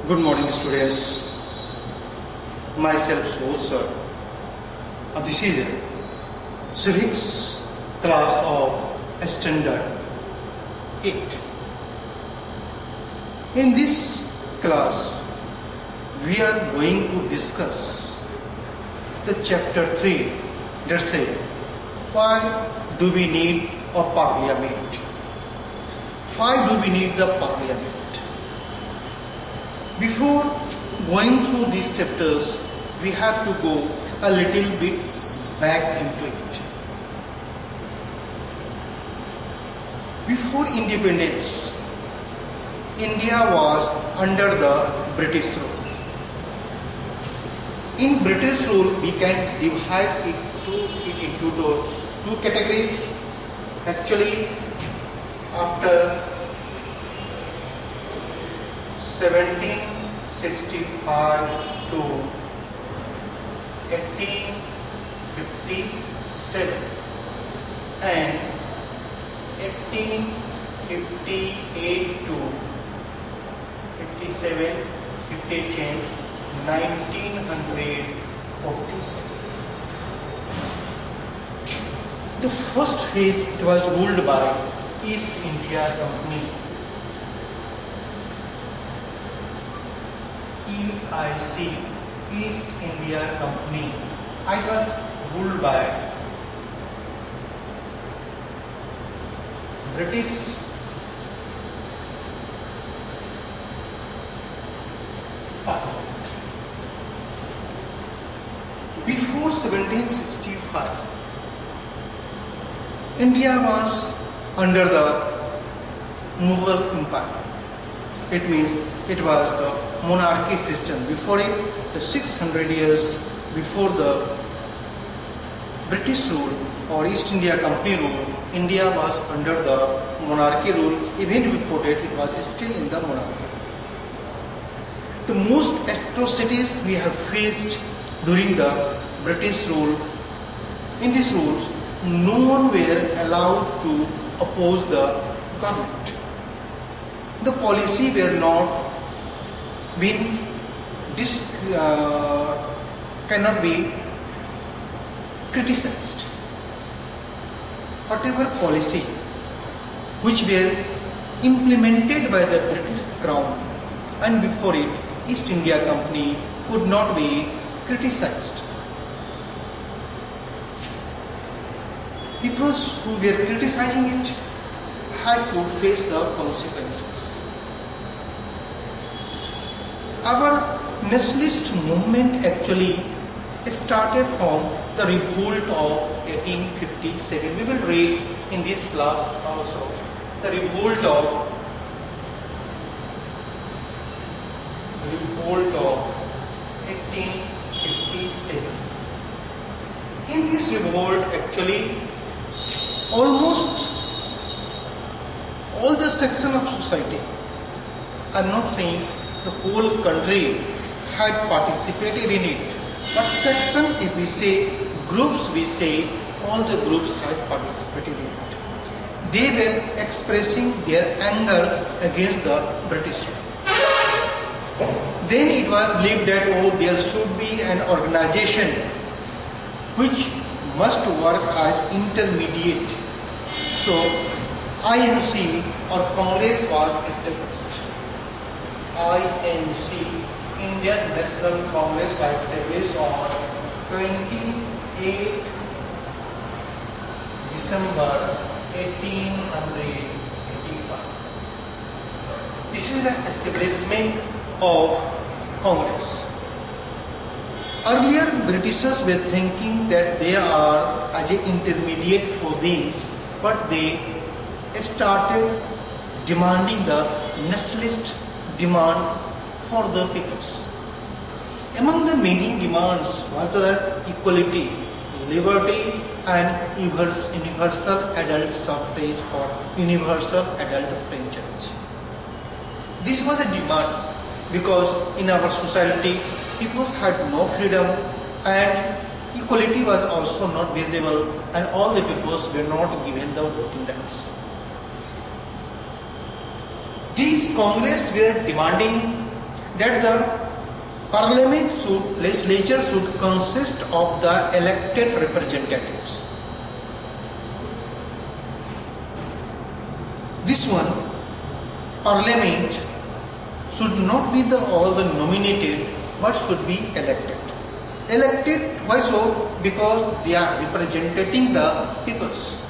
Good morning, students. Myself, Soul Sir. This is a civics class of standard 8. In this class, we are going to discuss the chapter 3. Let's say, why do we need a parliament? Why do we need the parliament? Before going through these chapters, we have to go a little bit back into it. Before independence, India was under the British rule. In British rule, we can divide it into two categories. Actually, after 1765 to 1857 and 1858 to 57, 58, 1947. The first phase, it was ruled by East India Company. EIC, East India Company. It was ruled by British Parliament. Before 1765, India was under the Mughal Empire. It means it was the monarchy system. Before it, the 600 years before the British rule or East India Company rule, India was under the monarchy rule. Even before that, it was still in the monarchy. The most atrocities we have faced during the British rule, in these rules, no one were allowed to oppose the government. The policy were not cannot be criticized. Whatever policy which were implemented by the British Crown and before it, East India Company, could not be criticized. People who were criticizing it had to face the consequences. Our nationalist movement actually started from the revolt of 1857. We will read in this class also the revolt of 1857. In this revolt, actually, almost all the sections of society, I'm not saying the whole country had participated in it, but section, if we say groups, we say all the groups had participated in it. They were expressing their anger against the British. Then it was believed that there should be an organization which must work as intermediate. So INC or Congress was established. INC, Indian National Congress, was established on 28 December 1885. This is the establishment of Congress. Earlier, Britishers were thinking that they are as an intermediate for these, but they started demanding the nationalist demand for the peoples. Among the many demands was the equality, liberty and universal adult suffrage or universal adult franchise. This was a demand because in our society people had no freedom and equality was also not visible and all the peoples were not given the voting rights. These Congress were demanding that the legislature should consist of the elected representatives. This one, parliament should not be all the nominated, but should be elected. Elected, why so? Because they are representing the peoples.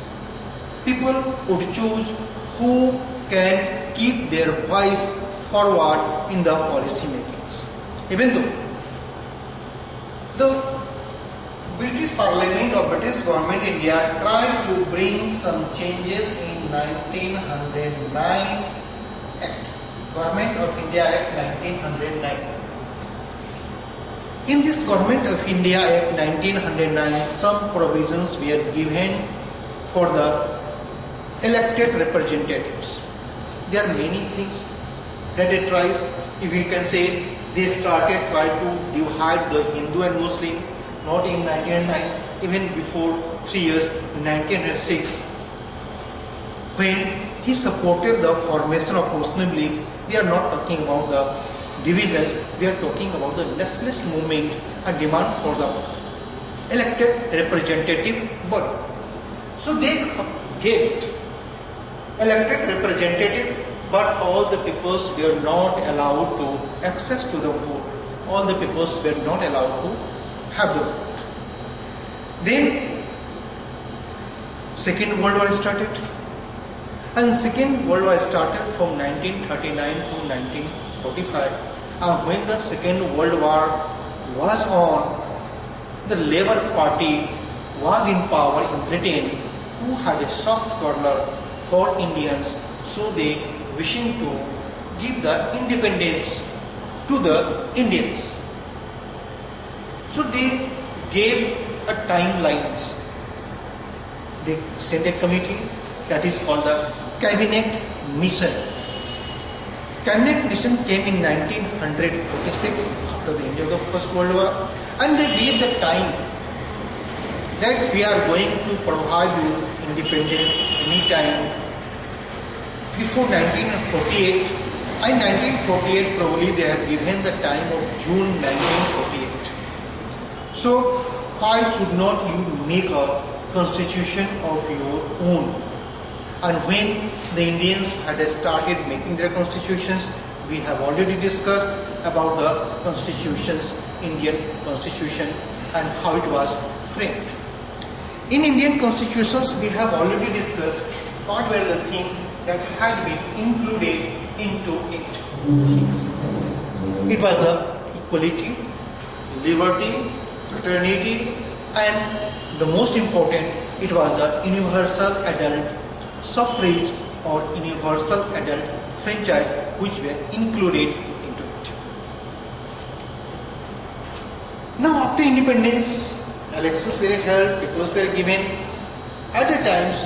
People would choose who can keep their voice forward in the policy makings. Even though the British Parliament or British government India tried to bring some changes in 1909 Act, Government of India Act 1909. In this Government of India Act 1909, some provisions were given for the elected representatives. There are many things that they tried. If you can say, they started try to divide the Hindu and Muslim, not in 1909, even before 3 years, in 1906, when he supported the formation of Muslim League. We are not talking about the divisions, we are talking about the restless movement, a demand for the elected representative body. So they gave elected representative, but all the peoples were not allowed to access to the vote. All the peoples were not allowed to have the vote. Then Second World War started, and Second World War started from 1939 to 1945. And when the Second World War was on, the Labour Party was in power in Britain, who had a soft corner for Indians, so they wishing to give the independence to the Indians. So they gave a timelines. They sent a committee that is called the Cabinet Mission. Cabinet Mission came in 1946 after the end of the First World War, and they gave the time that we are going to provide you independence anytime before 1948. In 1948 probably they have given the time of June 1948. So why should not you make a constitution of your own? And when the Indians had started making their constitutions, we have already discussed about the constitutions, Indian constitution, and how it was framed. In Indian constitutions, we have already discussed what were the things that had been included into it. It was the equality, liberty, fraternity, and the most important, it was the universal adult suffrage or universal adult franchise, which were included into it. Now after independence, elections were held, peoples were given. At the times,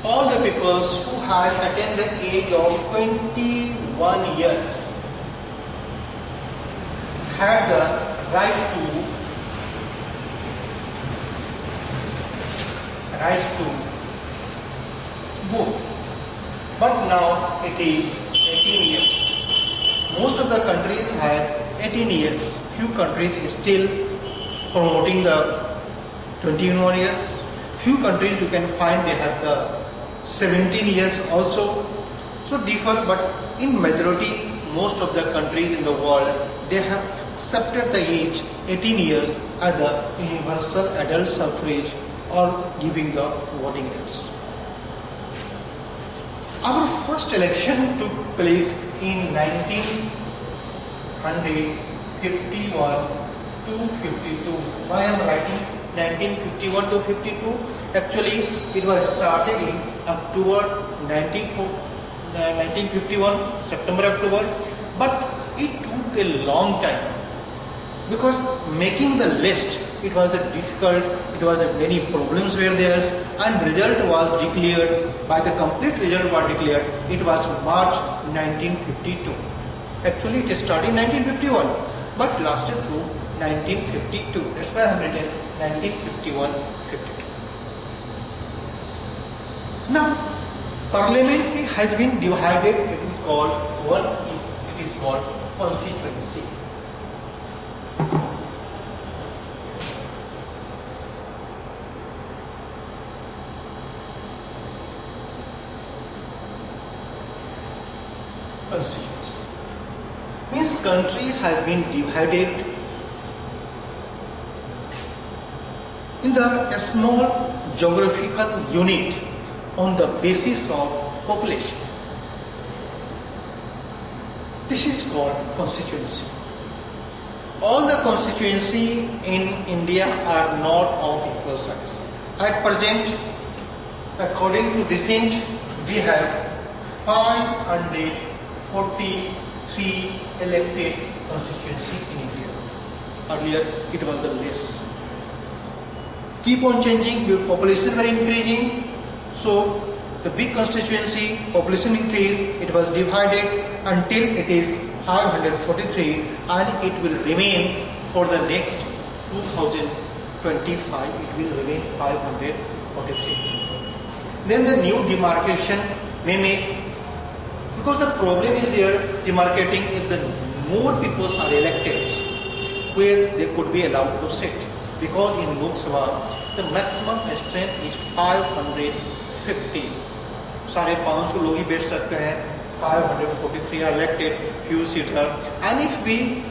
all the peoples who had attained the age of 21 years had the right to vote. But now it is 18 years. Most of the countries has 18 years. Few countries is still promoting the 21 years. Few countries you can find they have the 17 years also. So differ, but in majority, most of the countries in the world, they have accepted the age 18 years as the universal adult suffrage or giving the voting rights. Our first election took place in 1951 to 52. Why I am writing 1951 to 52? Actually, it was started in October 1951, September, October. But it took a long time because making the list, it was difficult. It was many problems were there, and result was declared. By the complete result was declared, it was March 1952. Actually, it started in 1951, but lasted through 1952. That's why I have written 1951-52. Now, Parliament has been divided. It is called constituency. Constituency means country has been divided in the small geographical unit on the basis of population. This is called constituency. All the constituency in India are not of equal size. At present, according to recent, we have 543 elected constituency in India. Earlier, it was the less. Keep on changing, your population were increasing, so the big constituency, population increase, it was divided until it is 543 and it will remain for the next 2025, it will remain 543. Then the new demarcation may make, because the problem is there, demarcating if the more people are elected, where they could be allowed to sit. Because in Lok Sabha, the maximum strength is 550. 550 लोग ही बैठ सकते हैं. 543 are elected, few seats are. And if we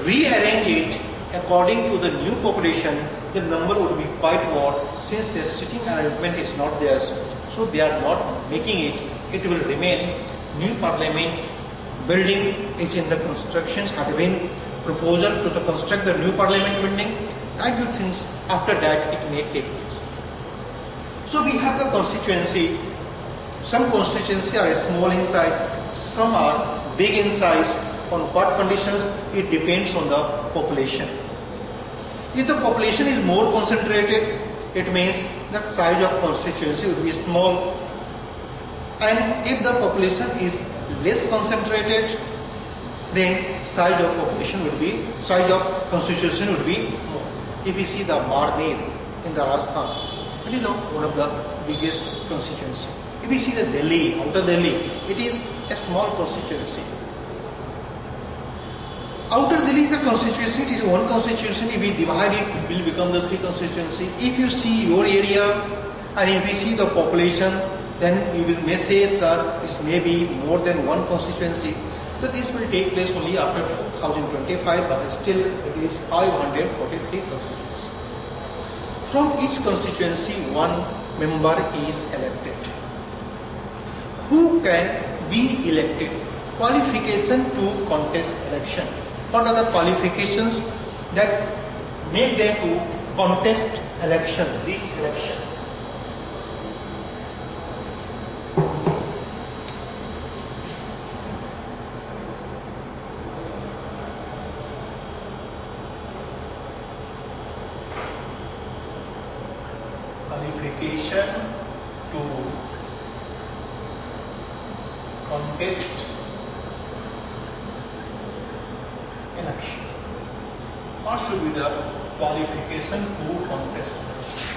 rearrange it according to the new population, the number would be quite more. Since the sitting arrangement is not there, so they are not making it. It will remain. New parliament building is in the constructions. Had been proposal to construct the new parliament building. I do things after that it may take place. So we have the constituency. Some constituencies are small in size, some are big in size. On what conditions? It depends on the population. If the population is more concentrated, it means the size of constituency will be small. And if the population is less concentrated, then size of constitution would be more. If we see the Barmer in the Rajasthan, it is one of the biggest constituency. If we see the Delhi, outer Delhi, it is a small constituency. Outer Delhi is a constituency, it is one constituency. If we divide it, it will become the 3 constituency. If you see your area and if we see the population, then you will may say, sir, this may be more than one constituency. So this will take place only after 2025, but still it is 543 constituency. From each constituency, one member is elected. Who can be elected? Qualification to contest election. What are the qualifications that make them to contest election, this election? Qualification to contest election. What should be the qualification to contest election?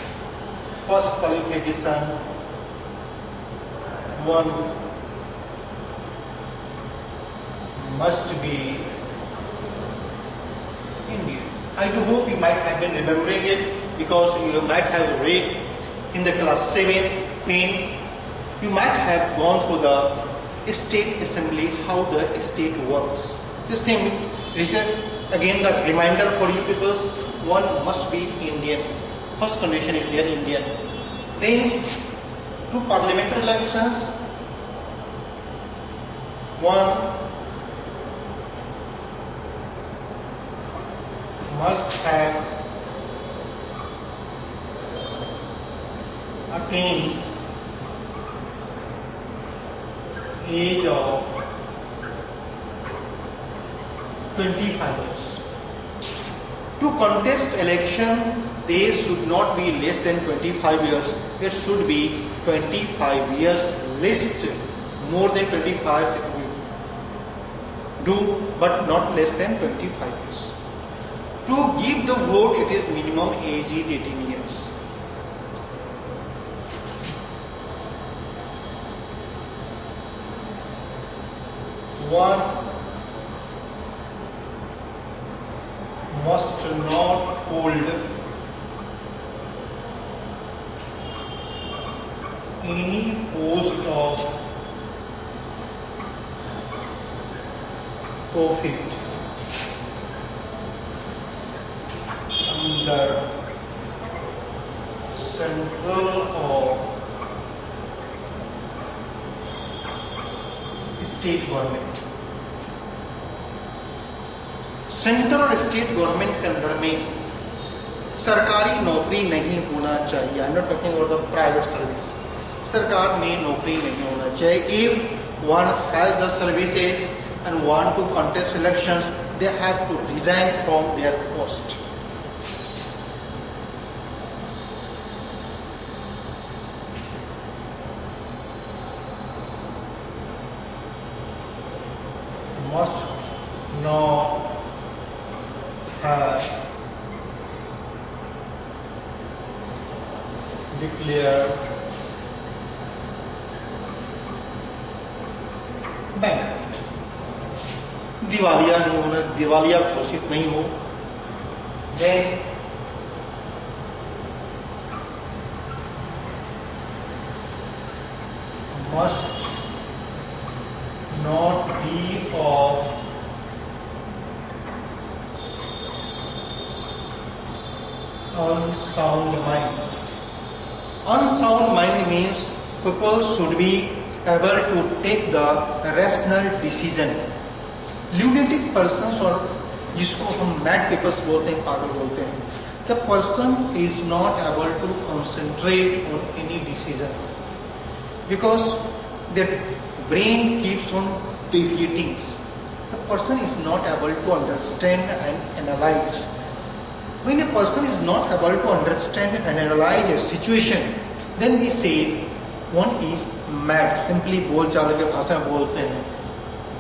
First qualification, one must be Indian. I do hope you might have been remembering it because you might have read in the class 7 when you might have gone through the state assembly, how the state works. The same reason, again the reminder for you people, one must be Indian. First condition is there, Indian. Then to parliamentary elections, one must have attained age of 25 years. To contest election, they should not be less than 25 years. It should be 25 years least. More than 25 it will do, but not less than 25 years. To give the vote, it is minimum age 18 years. One must not hold any post of profit under central or state government. Central और state government के अंदर में सरकारी नौकरी नहीं होना चाहिए। I am not talking about the private service. सरकार में नौकरी नहीं होना चाहिए। If one has the services and want to contest elections, they have to resign from their post. Must not have declared bank। दिवालिया नहीं होना, दिवालिया घोषित नहीं हो। Then must not be of unsound mind। Unsound mind means people should be able to take the rational decision। lunatic persons और जिसको हम mad people बोलते हैं, पागल बोलते हैं, the person is not able to concentrate on any decisions because their brain keeps on deviating। The person is not able to understand and analyze। When a person is not able to understand and analyze a situation, then we say one is mad। Simply बोल चाल के भाषा में बोलते हैं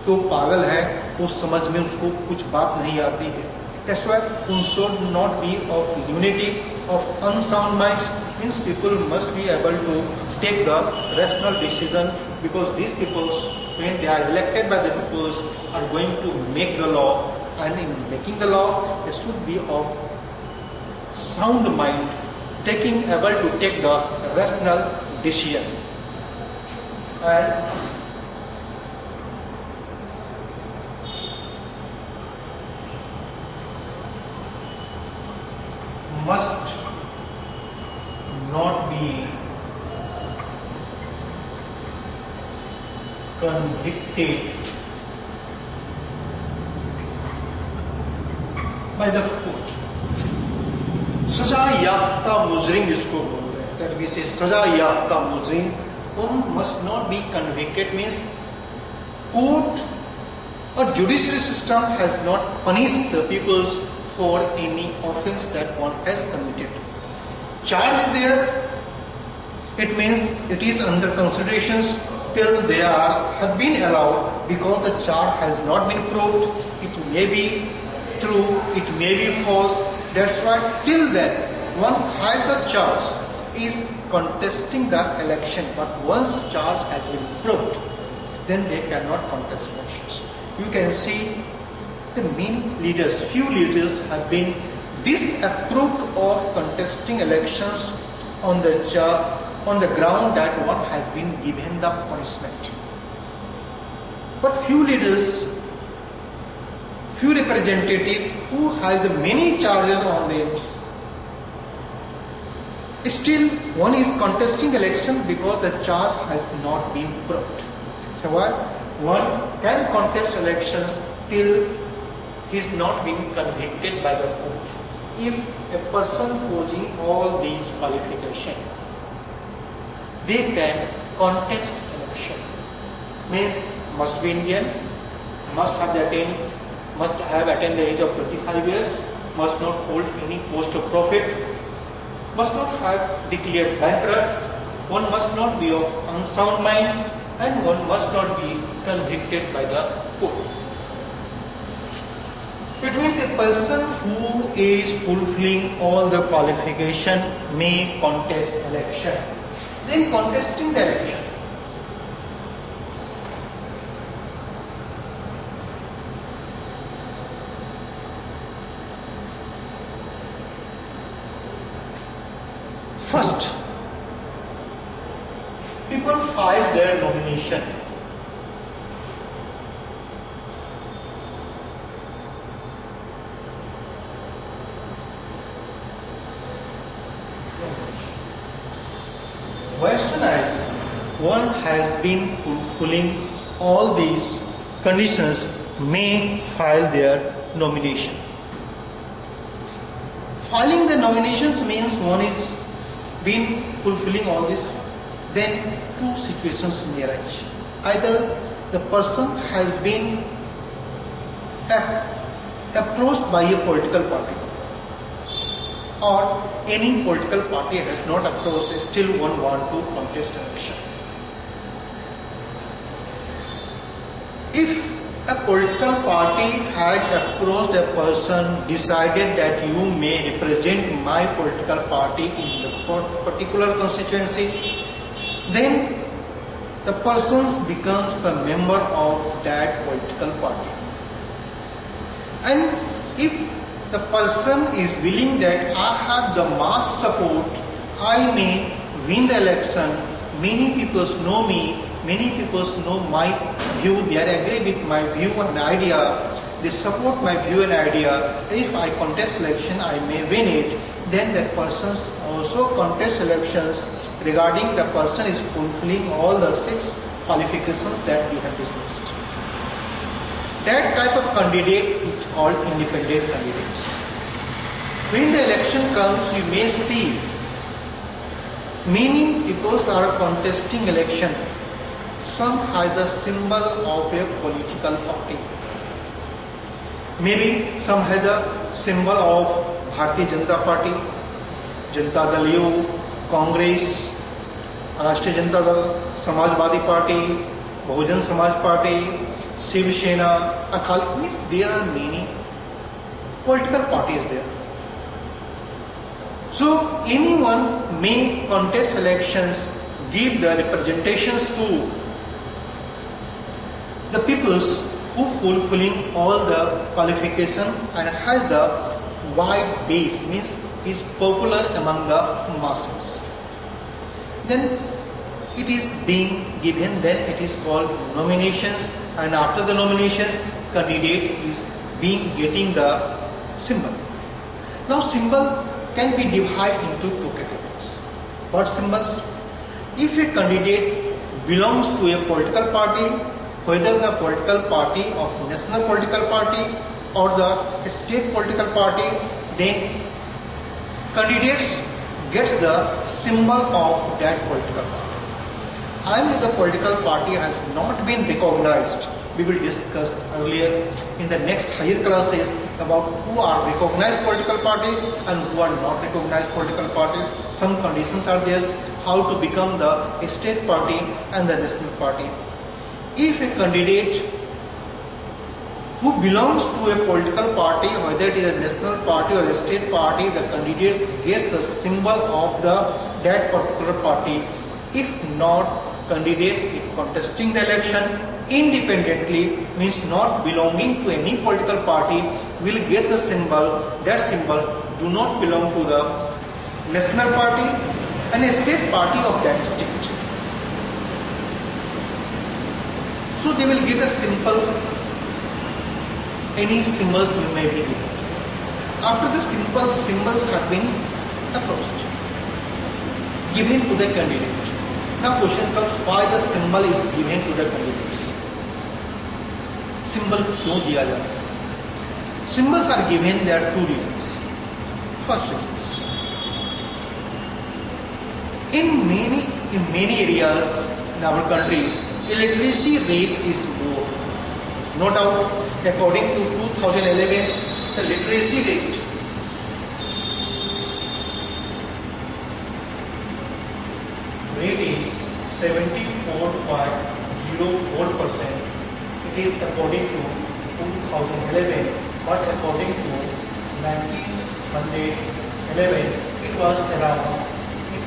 कि वो पागल है, उस समझ में उसको कुछ बात नहीं आती है। That's why one should not be of lunatic, of unsound minds। Means people must be able to take the rational decision because these peoples, when they are elected by the peoples, are going to make the law, and in making the law, they should be of sound mind, able to take the rational decision। And must not be convicted by the court। सजा याफ्ता मुजरिम जिसको बोलते हैं, that we say सजा याफ्ता मुजरिम, one must not be convicted means court or judiciary system has not punished the peoples for any offense that one has committed। Charge is there, it means it is under considerations till they have been allowed because the charge has not been proved। It may be true, it may be false। That's why till then one has the charge, is contesting the election, but once charge has been proved, then they cannot contest elections। You can see the many leaders, few leaders have been disapproved of contesting elections on the ground that one has been given the punishment। But few leaders, few representatives who have the many charges on them, still one is contesting election because the charge has not been proved। So what? One can contest elections till he is not being convicted by the court। If a person posing all these qualifications, they can contest election। Means must be Indian, must have attained the age of 25 years, must not hold any post of profit, must not have declared bankrupt, one must not be of unsound mind, and one must not be convicted by the court। It means a person who is fulfilling all the qualification may contest election। Then contesting the election, First, people file their nomination. As soon as one has been fulfilling all these conditions, may file their nomination. Filing the nominations means one is been fulfilling all this, then two situations may arise. Either the person has been approached by a political party, or any political party has not approached, still one want to contest election. If a political party has approached a person, decided that you may represent my political party in the particular constituency, then the person becomes the member of that political party. And if the person is willing that I have the mass support, I may win the election, many people know me, many people know my view, they are agree with my view and idea, they support my view and idea, if I contest election I may win it, then that person also contest elections regarding the person is fulfilling all the 6 qualifications that we have discussed. That type of candidate is called independent candidates. When the election comes, you may see many people are contesting election. Some have the symbol of a political party. Maybe some have the symbol of Bharatiya Janata Party, Janata Dal U, Congress, Rashtriya Janata Dal, Samajwadi Party, Bahujan Samaj Party, Shiv Sena, Akal. Means there are many political parties there. So anyone may contest elections, give the representations to the peoples who fulfilling all the qualification and has the wide base, means is popular among the masses. Then it is being given, then it is called nominations, and after the nominations candidate is being getting the symbol. Now symbol can be divided into 2 categories. What symbols? If a candidate belongs to a political party, whether the political party of national political party or the state political party, then candidates gets the symbol of that political party. And if the political party has not been recognized, we will discuss earlier in the next higher classes about who are recognized political parties and who are not recognized political parties. Some conditions are there how to become the state party and the national party. If a candidate who belongs to a political party, whether it is a national party or a state party, the candidate gets the symbol of that particular party. If not, candidate is contesting the election independently, means not belonging to any political party, will get the symbol. That symbol do not belong to the national party and a state party of that state. So they will get a simple, any symbols may be given. After the symbols have been approached, given to the candidate. Now question comes, why the symbol is given to the candidates? Symbol क्यों दिया जाता है? Symbols are given, there are 2 reasons. First reasons, in many areas in our countries, illiteracy rate is more. No doubt, according to 2011, the literacy rate is 74.04%. It is according to 2011, but according to 1911, it was around 18%.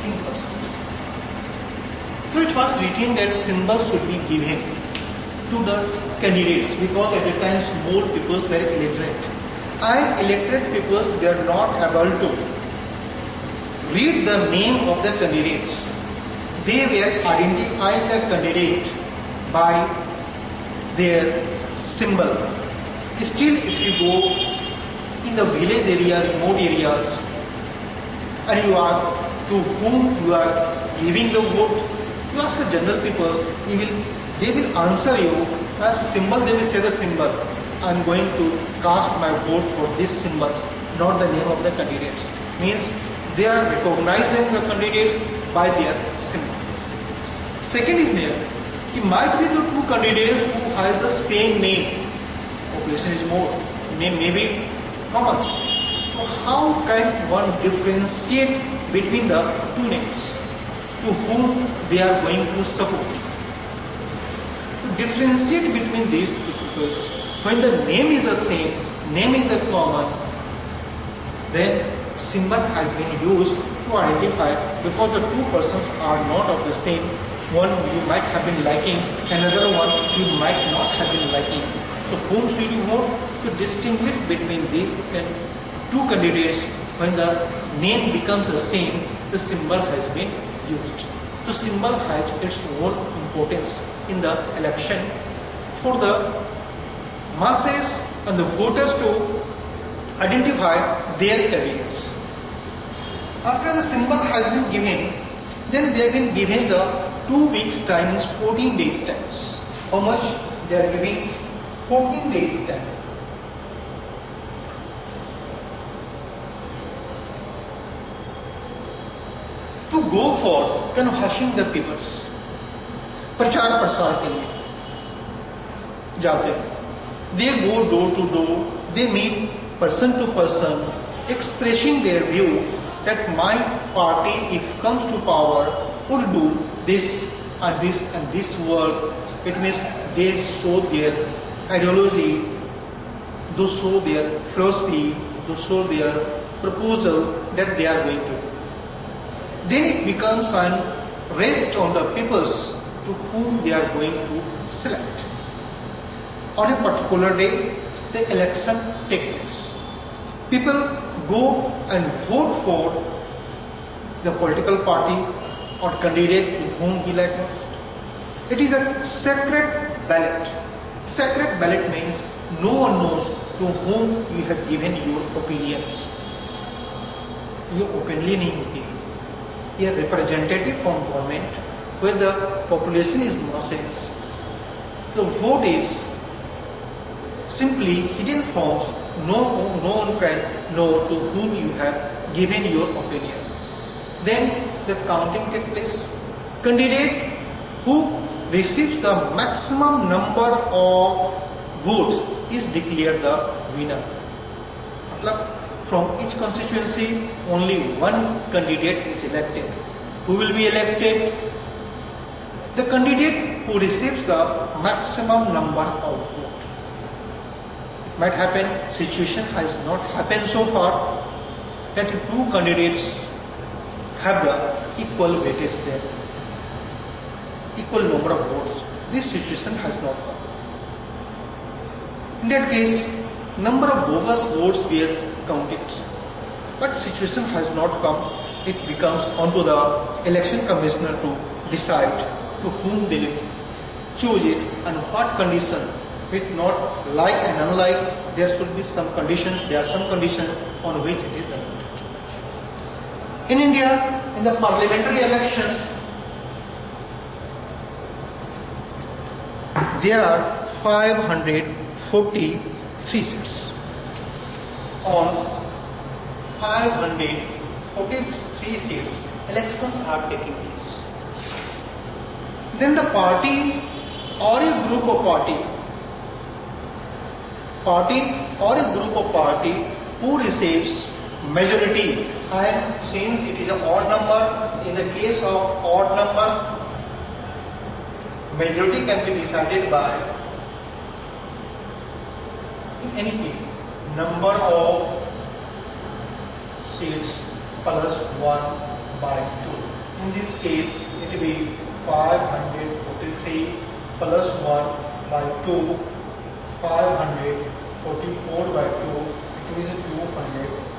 So it was written that symbols should be given to the candidates because at the times more people were illiterate, and illiterate people were not able to read the name of the candidates. They were identifying the candidate by their symbol. Still, if you go in the village area, remote areas, and you ask to whom you are giving the vote, you ask the general people, they will answer you as symbol. They will say the symbol. I am going to cast my vote for these symbols, not the name of the candidates. Means they are recognizing the candidates by their symbol. Second is name. It might be the two candidates who have the same name. Population is more. Name may be common. So how can one differentiate between the two names to whom they are going to support? To differentiate between these two people, when the name is the same, name is the common, then symbol has been used to identify, because the two persons are not of the same. One you might have been liking, another one you might not have been liking. So whom should you vote? To distinguish between these two candidates, when the name becomes the same, the symbol has been used. So symbol has its own importance in the election for the masses and the voters to identify their candidates. After the symbol has been given, then they have been given the 2 weeks time, is 14 days time. How much they are giving? 14 days time. To go for canvassing the peoples, प्रचार प्रसार के लिए जाते हैं. They go door to door, they meet person to person, expressing their view that my party, if comes to power, would do this and this and this work. It means they show their ideology, they show their philosophy, they show their proposal that they are going to do. Then it becomes an rest on the peoples to whom they are going to select. On a particular day, the election takes place. People go and vote for the political party or candidate to whom he likes most. It is a sacred ballot. Sacred ballot means no one knows to whom you have given your opinions. You openly नहीं होती है. A representative from government, where the population is masses. The vote is simply hidden forms. No one can know to whom you have given your opinion. Then the counting takes place. Candidate who receives the maximum number of votes is declared the winner. मतलब from each constituency only one candidate is elected. Who will be elected? The candidate who receives the maximum number of votes. Might happen, situation has not happened so far, that two candidates have the equal weightage there, equal number of votes. This situation has not come. In that case, number of bogus votes were counted, but situation has not come. It becomes onto the election commissioner to decide to whom they choose it and what condition. With not like and unlike, there should be some conditions. There are some conditions on which it is elected. In India, in the parliamentary elections, there are 543 seats. On 543 seats, elections are taking place. Then the party or a group of party or a group of party who receives majority, and since it is an odd number, in the case of odd number, majority can be decided by, in any case, number of seats plus 1 by 2. In this case, it will be 543 plus 1 by 2, 544 by 2, it is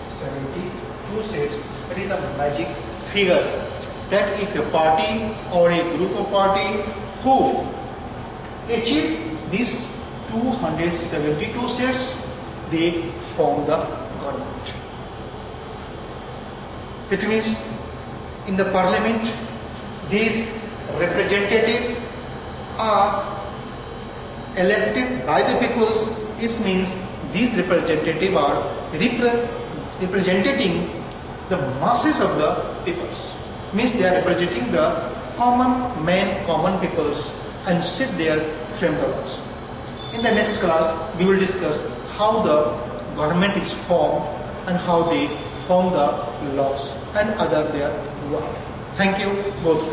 272 seats. It is the magic figure that if a party or a group of party who achieve these 272 seats, they form the government. It means in the parliament, these representatives are elected by the peoples. It means these representatives are representing the masses of the peoples. Means they are representing the common man, common peoples, and sit there frame the laws. In the next class, we will discuss how the government is formed and how they form the laws and other their work. Thank you, both.